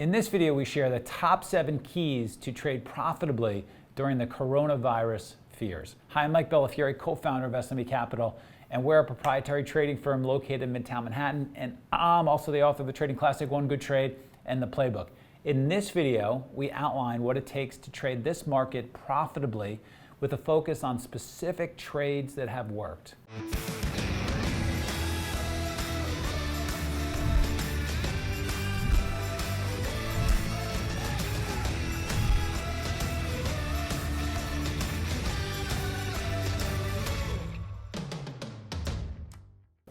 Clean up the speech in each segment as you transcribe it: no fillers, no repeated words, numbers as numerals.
In this video, we share the top 7 keys to trade profitably during the coronavirus fears. Hi, I'm Mike Bellafiore, co-founder of SMB Capital, and we're a proprietary trading firm located in Midtown Manhattan, and I'm also the author of the trading classic, One Good Trade, and the Playbook. In this video, we outline what it takes to trade this market profitably with a focus on specific trades that have worked.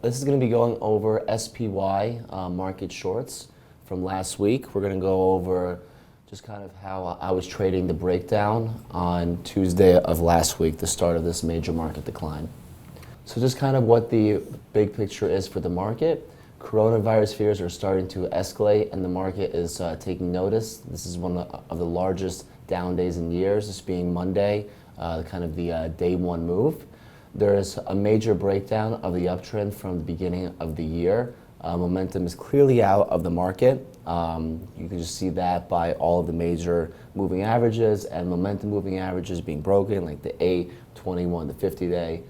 This is going to be going over SPY market shorts from last week. We're going to go over just kind of how I was trading the breakdown on Tuesday of last week, the start of this major market decline. So just kind of what the big picture is for the market. Coronavirus fears are starting to escalate and the market is taking notice. This is one of the largest down days in years, this being Monday, kind of the day one move. There is a major breakdown of the uptrend from the beginning of the year. Momentum is clearly out of the market. You can just see that by all of the major moving averages and momentum moving averages being broken, like the A21, the 50-day.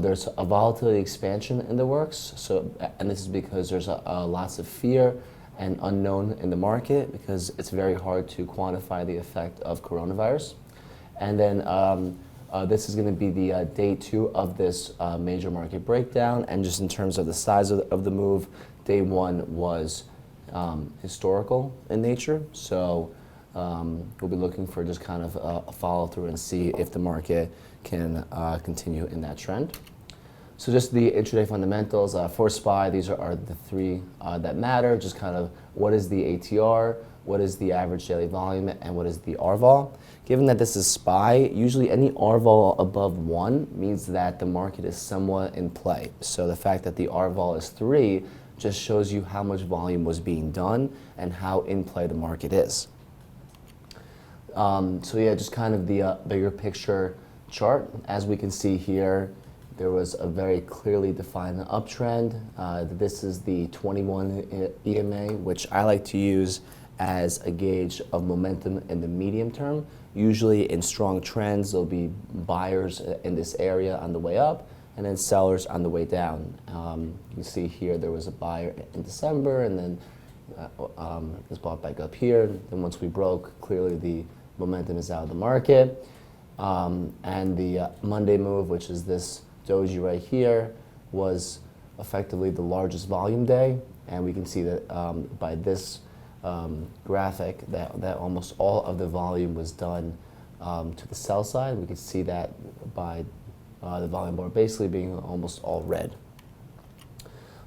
There's a volatility expansion in the works, and this is because there's lots of fear and unknown in the market because it's very hard to quantify the effect of coronavirus. And then this is going to be the day 2 of this major market breakdown, and just in terms of the size of the move, day 1 was historical in nature, so we'll be looking for just kind of a follow through and see if the market can continue in that trend. So just the intraday fundamentals for SPY, these are the 3 that matter, just kind of what is the ATR, what is the average daily volume, and what is the RVOL. Given that this is SPY, usually any RVOL above 1 means that the market is somewhat in play. So the fact that the RVOL is 3 just shows you how much volume was being done and how in play the market is. So yeah, just kind of the bigger picture chart. As we can see here, there was a very clearly defined uptrend. This is the 21 EMA, which I like to use as a gauge of momentum in the medium term. Usually in strong trends, there'll be buyers in this area on the way up and then sellers on the way down. You can see here there was a buyer in December and then it's bought back up here. Then once we broke, clearly the momentum is out of the market. And the Monday move, which is this doji right here, was effectively the largest volume day. And we can see that by this graphic that almost all of the volume was done to the sell side. We can see that by the volume bar basically being almost all red.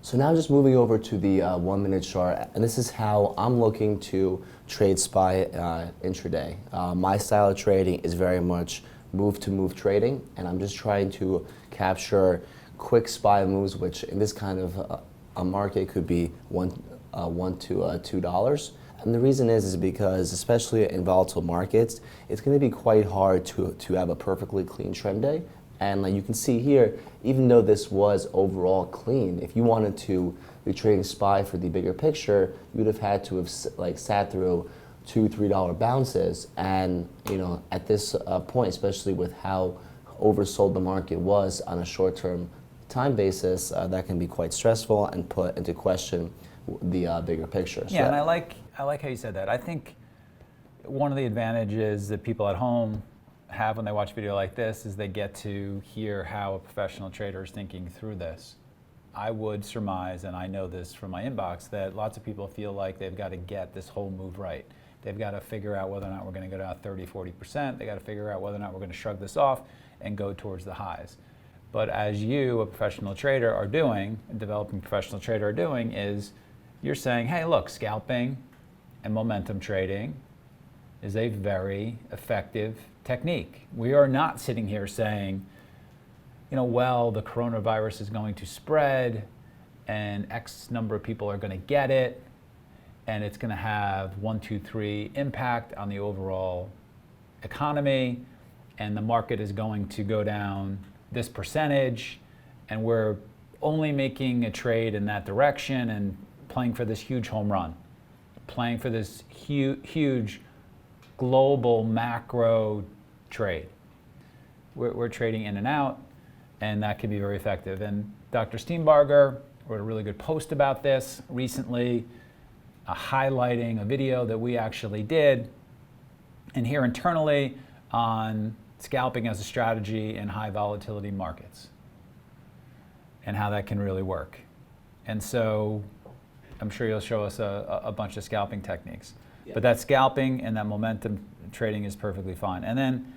So now just moving over to the 1-minute chart, and this is how I'm looking to trade SPY intraday. My style of trading is very much move-to-move trading, and I'm just trying to capture quick SPY moves, which in this kind of a market could be $1 to $2. And the reason is because, especially in volatile markets, it's going to be quite hard to have a perfectly clean trend day. And like you can see here, even though this was overall clean, if you wanted to be trading SPY for the bigger picture, you would have had to have sat through $2, $3 bounces. And at this point, especially with how oversold the market was on a short-term time basis, that can be quite stressful and put into question the bigger picture. Yeah, and I like how you said that. I think one of the advantages that people at home have when they watch a video like this is they get to hear how a professional trader is thinking through this. I would surmise, and I know this from my inbox, that lots of people feel like they've got to get this whole move right. They've got to figure out whether or not we're going to go down 30, 40%. They've got to figure out whether or not we're going to shrug this off and go towards the highs. But as you, a professional trader, are doing, a developing professional trader are doing, is you're saying, hey, look, scalping and momentum trading is a very effective technique. We are not sitting here saying, well, the coronavirus is going to spread and X number of people are going to get it and it's going to have 1, 2, 3 impact on the overall economy and the market is going to go down this percentage and we're only making a trade in that direction and playing for this huge home run. playing for this huge global macro trade. We're trading in and out, and that can be very effective. And Dr. Steenbarger wrote a really good post about this recently, highlighting a video that we actually did and here internally on scalping as a strategy in high volatility markets and how that can really work. And so I'm sure you'll show us a bunch of scalping techniques. Yeah. But that scalping and that momentum trading is perfectly fine. And then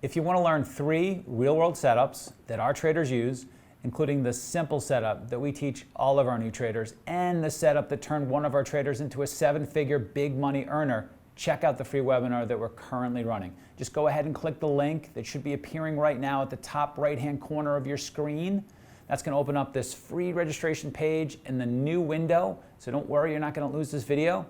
if you want to learn 3 real-world setups that our traders use, including the simple setup that we teach all of our new traders and the setup that turned one of our traders into a 7-figure big money earner, check out the free webinar that we're currently running. Just go ahead and click the link that should be appearing right now at the top right-hand corner of your screen. That's going to open up this free registration page in the new window, so don't worry, you're not going to lose this video.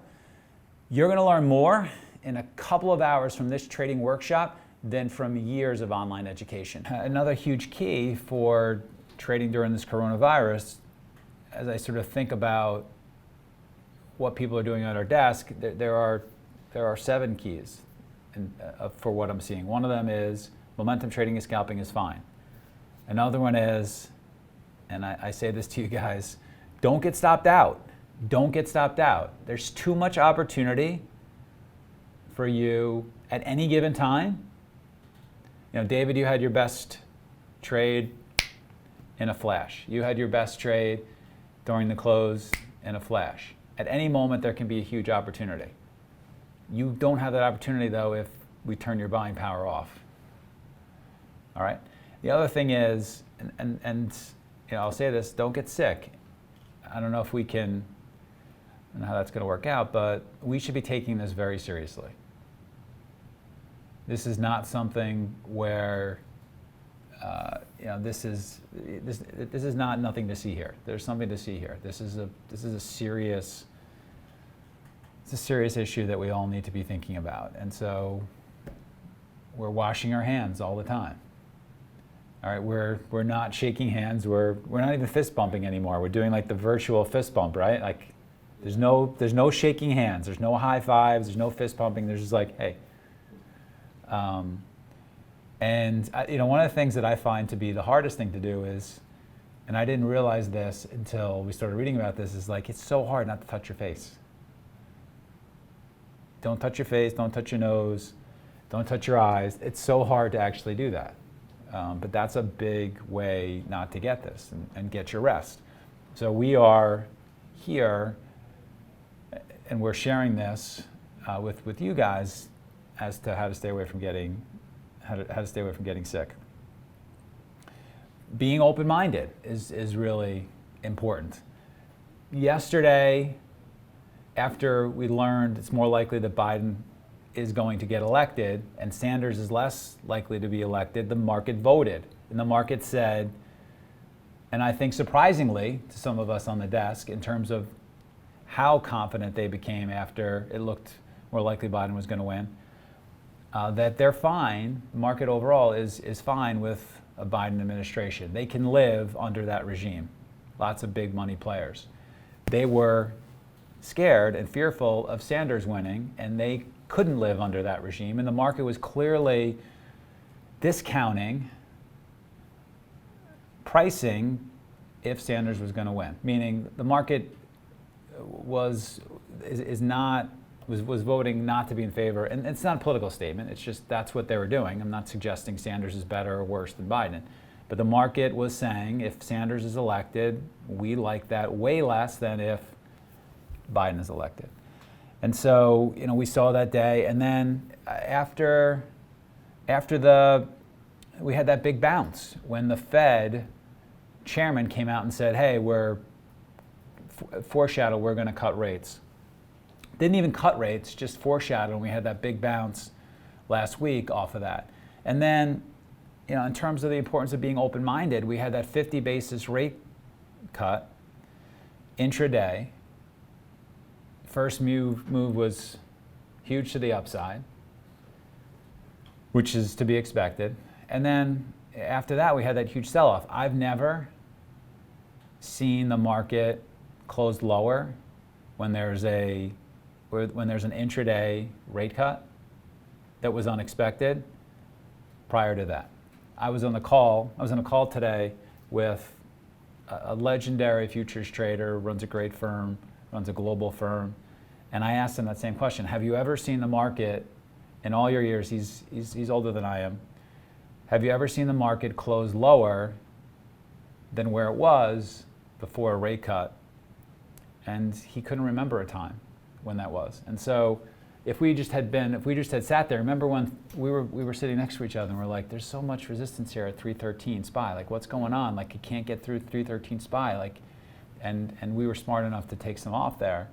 You're going to learn more in a couple of hours from this trading workshop than from years of online education. Another huge key for trading during this coronavirus, as I sort of think about what people are doing at our desk, there are 7 keys for what I'm seeing. One of them is momentum trading and scalping is fine. Another one is, and I say this to you guys, don't get stopped out. Don't get stopped out. There's too much opportunity for you at any given time. You know, David, you had your best trade in a flash. You had your best trade during the close in a flash. At any moment, there can be a huge opportunity. You don't have that opportunity, though, if we turn your buying power off. All right? The other thing is, and you know, I'll say this, don't get sick. I don't know if we can, I don't know how that's going to work out, but we should be taking this very seriously. This is not something where, you know, this is not nothing to see here. There's something to see here. This is a serious issue that we all need to be thinking about. And so we're washing our hands all the time. All right, we're not shaking hands. We're not even fist bumping anymore. We're doing like the virtual fist bump, right? Like there's no shaking hands. There's no high fives. There's no fist pumping. There's just like, hey. And you know, one of the things that I find to be the hardest thing to do is, and I didn't realize this until we started reading about this, is like it's so hard not to touch your face. Don't touch your face. Don't touch your nose. Don't touch your eyes. It's so hard to actually do that. But that's a big way not to get this and get your rest. So we are here, and we're sharing this with you guys as to how to stay away from getting sick. Being open-minded is really important. Yesterday, after we learned it's more likely that Biden is going to get elected and Sanders is less likely to be elected, the market voted. And the market said, and I think surprisingly to some of us on the desk in terms of how confident they became after it looked more likely Biden was going to win, that they're fine, the market overall is fine with a Biden administration. They can live under that regime. Lots of big money players. They were scared and fearful of Sanders winning, and they couldn't live under that regime, and the market was clearly discounting pricing if Sanders was going to win. Meaning the market was voting not to be in favor, and it's not a political statement. It's just that's what they were doing. I'm not suggesting Sanders is better or worse than Biden, but the market was saying if Sanders is elected, we like that way less than if Biden is elected. And so, you know, we saw that day, and then after we had that big bounce when the Fed chairman came out and said, hey, we're going to cut rates. Didn't even cut rates, just foreshadowed, and we had that big bounce last week off of that. And then, you know, in terms of the importance of being open-minded, we had that 50 basis rate cut intraday. First move was huge to the upside, which is to be expected. And then after that, we had that huge sell-off. I've never seen the market close lower when there's a when there's an intraday rate cut that was unexpected prior to that. I was on a call today with a legendary futures trader, runs a great firm, runs a global firm, and I asked him that same question. Have you ever seen the market, in all your years, he's older than I am, have you ever seen the market close lower than where it was before a rate cut? And he couldn't remember a time when that was. And so if we just had sat there, remember when we were sitting next to each other and we're like, there's so much resistance here at 313 SPY, like what's going on? Like you can't get through 313 SPY, like, and we were smart enough to take some off there.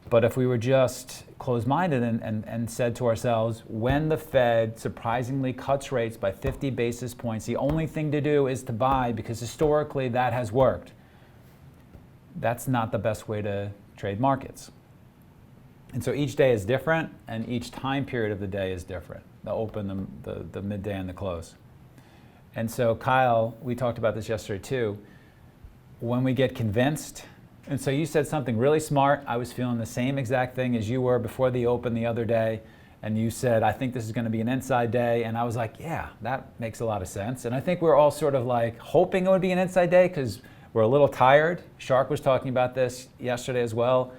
But if we were just closed-minded and said to ourselves, when the Fed surprisingly cuts rates by 50 basis points, the only thing to do is to buy because historically that has worked. That's not the best way to trade markets. And so each day is different, and each time period of the day is different, the open, the midday, and the close. And so Kyle, we talked about this yesterday too, when we get convinced, and so you said something really smart. I was feeling the same exact thing as you were before the open the other day, and you said, I think this is going to be an inside day, and I was like, yeah, that makes a lot of sense. And I think we're all sort of like hoping it would be an inside day because we're a little tired. Shark was talking about this yesterday as well,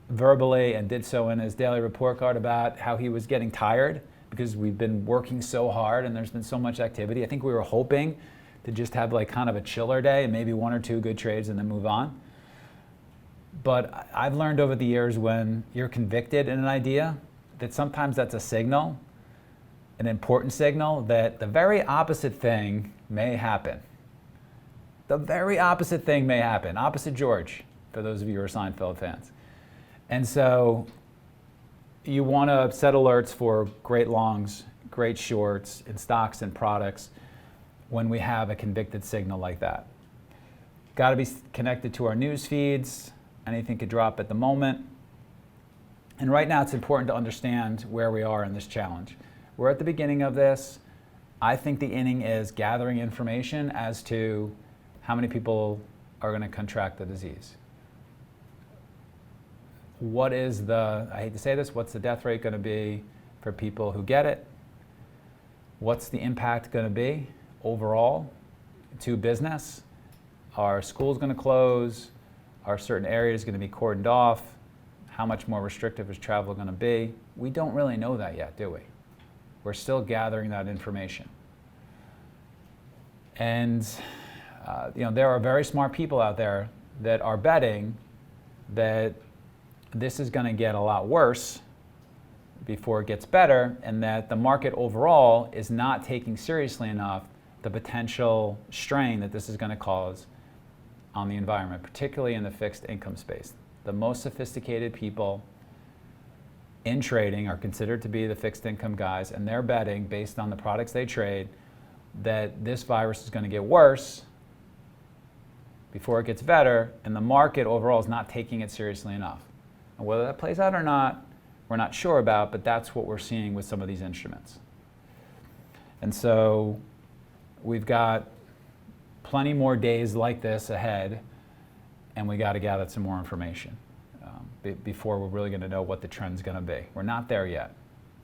verbally, and did so in his daily report card about how he was getting tired because we've been working so hard and there's been so much activity. I think we were hoping to just have like kind of a chiller day and maybe one or two good trades and then move on. But I've learned over the years when you're convicted in an idea that sometimes that's a signal, an important signal, that the very opposite thing may happen. The very opposite thing may happen. Opposite George, for those of you who are Seinfeld fans. And so you want to set alerts for great longs, great shorts in stocks and products when we have a convicted signal like that. Got to be connected to our news feeds. Anything could drop at the moment. And right now it's important to understand where we are in this challenge. We're at the beginning of this. I think the inning is gathering information as to how many people are going to contract the disease. What is the, I hate to say this, what's the death rate going to be for people who get it? What's the impact going to be overall to business? Are schools going to close? Are certain areas going to be cordoned off? How much more restrictive is travel going to be? We don't really know that yet, do we? We're still gathering that information. And there are very smart people out there that are betting that this is going to get a lot worse before it gets better, and that the market overall is not taking seriously enough the potential strain that this is going to cause on the environment, particularly in the fixed income space. The most sophisticated people in trading are considered to be the fixed income guys, and they're betting based on the products they trade that this virus is going to get worse before it gets better, and the market overall is not taking it seriously enough. And whether that plays out or not, we're not sure about, but that's what we're seeing with some of these instruments. And so we've got plenty more days like this ahead, and we got to gather some more information before we're really going to know what the trend's going to be. We're not there yet.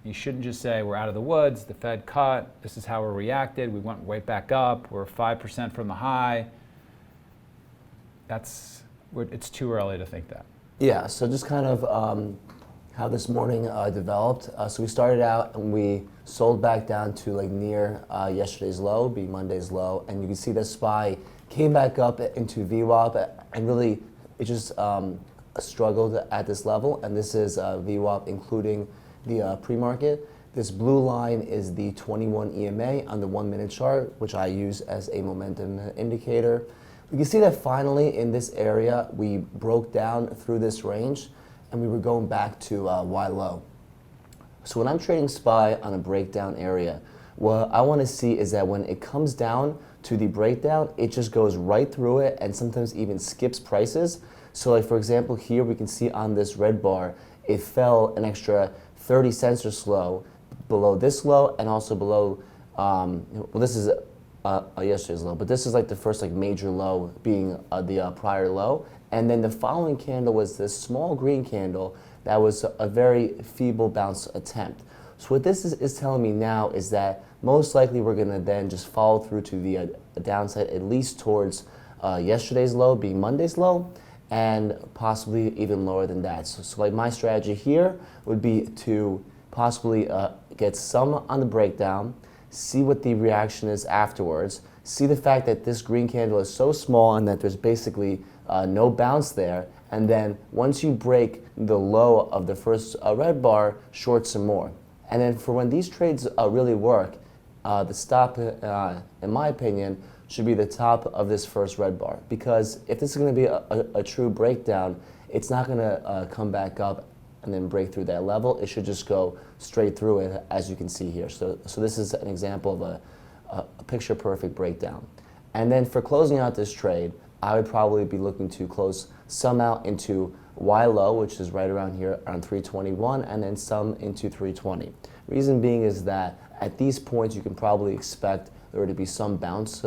You shouldn't just say we're out of the woods, the Fed cut, this is how we reacted, we went right back up, we're 5% from the high. It's too early to think that. Yeah, so just kind of how this morning developed. So we started out and we sold back down to like near yesterday's low, be Monday's low, and you can see the SPY came back up into VWAP, and really it just struggled at this level, and this is VWAP including the pre-market. This blue line is the 21 EMA on the 1 minute chart, which I use as a momentum indicator. We can see that finally in this area we broke down through this range and we were going back to Y low. So when I'm trading SPY on a breakdown area, what I want to see is that when it comes down to the breakdown, it just goes right through it and sometimes even skips prices. So like for example here we can see on this red bar, it fell an extra 30 cents or so below this low and also below, well this is yesterday's low, but this is like the first like major low being the prior low. And then the following candle was this small green candle that was a very feeble bounce attempt. So what this is telling me now is that most likely we're going to then just follow through to the downside, at least towards yesterday's low being Monday's low, and possibly even lower than that. So like my strategy here would be to possibly get some on the breakdown, see what the reaction is afterwards, see the fact that this green candle is so small and that there's basically no bounce there, and then once you break the low of the first red bar, short some more. And then for when these trades really work, the stop, in my opinion, should be the top of this first red bar. Because if this is going to be a true breakdown, it's not going to come back up and then break through that level. It should just go straight through it, as you can see here. So this is an example of a picture-perfect breakdown. And then for closing out this trade, I would probably be looking to close some out into Y low, which is right around here, around 321, and then some into 320. Reason being is that at these points, you can probably expect there to be some bounce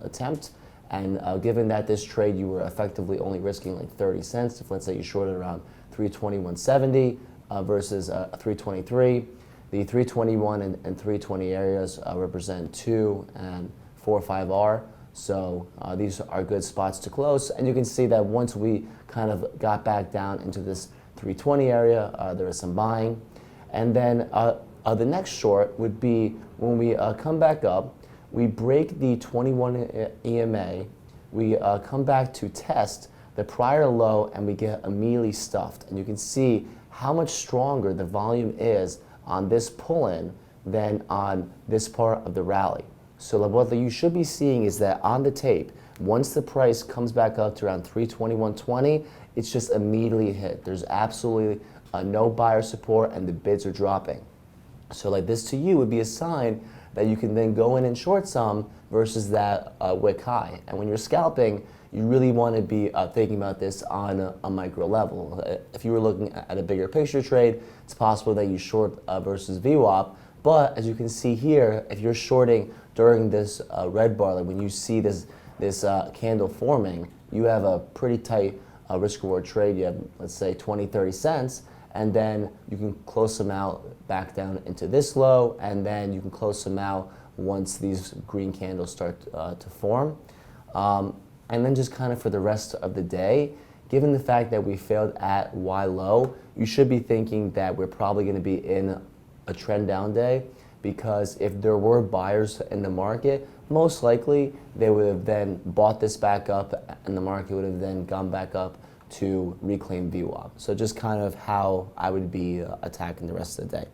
attempt. And given that this trade, you were effectively only risking like 30 cents, if let's say you shorted around 321.70 versus 323, the 321 and 320 areas represent 2 and 4 or 5R. So these are good spots to close. And you can see that once we kind of got back down into this 320 area, there is some buying. And then the next short would be when we come back up, we break the 21 EMA, we come back to test the prior low, and we get immediately stuffed. And you can see how much stronger the volume is on this pull-in than on this part of the rally. So what you should be seeing is that on the tape, once the price comes back up to around 321.20, it's just immediately hit. There's absolutely no buyer support, and the bids are dropping. So like this to you would be a sign that you can then go in and short some versus that wick high. And when you're scalping, you really want to be thinking about this on a micro level. If you were looking at a bigger picture trade, it's possible that you short versus VWAP. But as you can see here, if you're shorting during this red bar, like when you see this candle forming, you have a pretty tight risk-reward trade. You have, let's say, 20, 30 cents, and then you can close them out back down into this low, and then you can close them out once these green candles start to form. And then just kind of for the rest of the day, given the fact that we failed at Y low, you should be thinking that we're probably going to be in a trend down day, because if there were buyers in the market, most likely they would have then bought this back up, and the market would have then gone back up to reclaim VWAP. So just kind of how I would be attacking the rest of the day.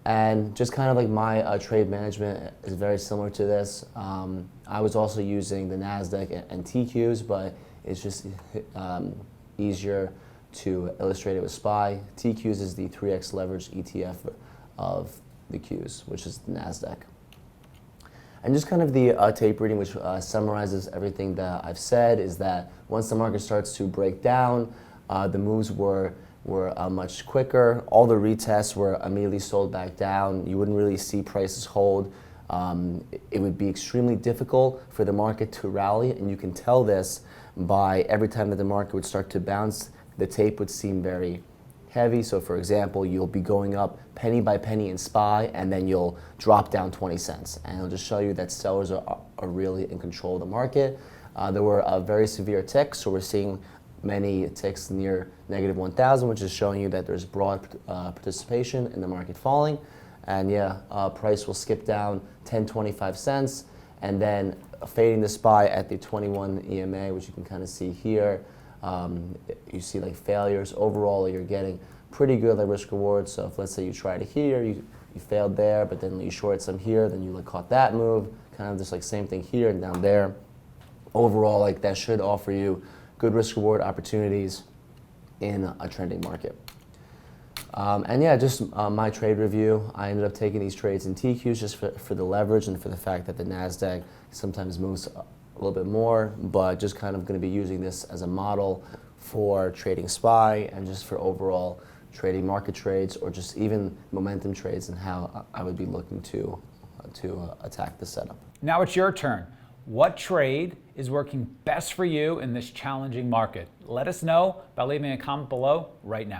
And just kind of like my trade management is very similar to this. I was also using the NASDAQ and TQs, but it's just easier to illustrate it with SPY. TQs is the 3x leverage ETF of the Qs, which is the NASDAQ. And just kind of the tape reading, which summarizes everything that I've said, is that once the market starts to break down, the moves were much quicker. All the retests were immediately sold back down. You wouldn't really see prices hold. It would be extremely difficult for the market to rally, and you can tell this by every time that the market would start to bounce, the tape would seem very heavy. So for example, you'll be going up penny by penny in SPY, and then you'll drop down 20 cents. And it'll just show you that sellers are really in control of the market. There were very severe ticks, so we're seeing many ticks near negative 1,000, which is showing you that there's broad participation in the market falling. And yeah, price will skip down 10, 25 cents, and then fading the SPY at the 21 EMA, which you can kind of see here. You see like failures. Overall, you're getting pretty good like risk reward. So if let's say you tried it here, you failed there, but then you shorted some here, then you like caught that move, kind of just like same thing here and down there. Overall, like that should offer you good risk reward opportunities in a trending market. And yeah, just my trade review. I ended up taking these trades in TQs just for the leverage and for the fact that the NASDAQ sometimes moves a little bit more, but just kind of going to be using this as a model for trading SPY and just for overall trading market trades, or just even momentum trades, and how I would be looking to attack the setup. Now it's your turn. What trade is working best for you in this challenging market? Let us know by leaving a comment below right now.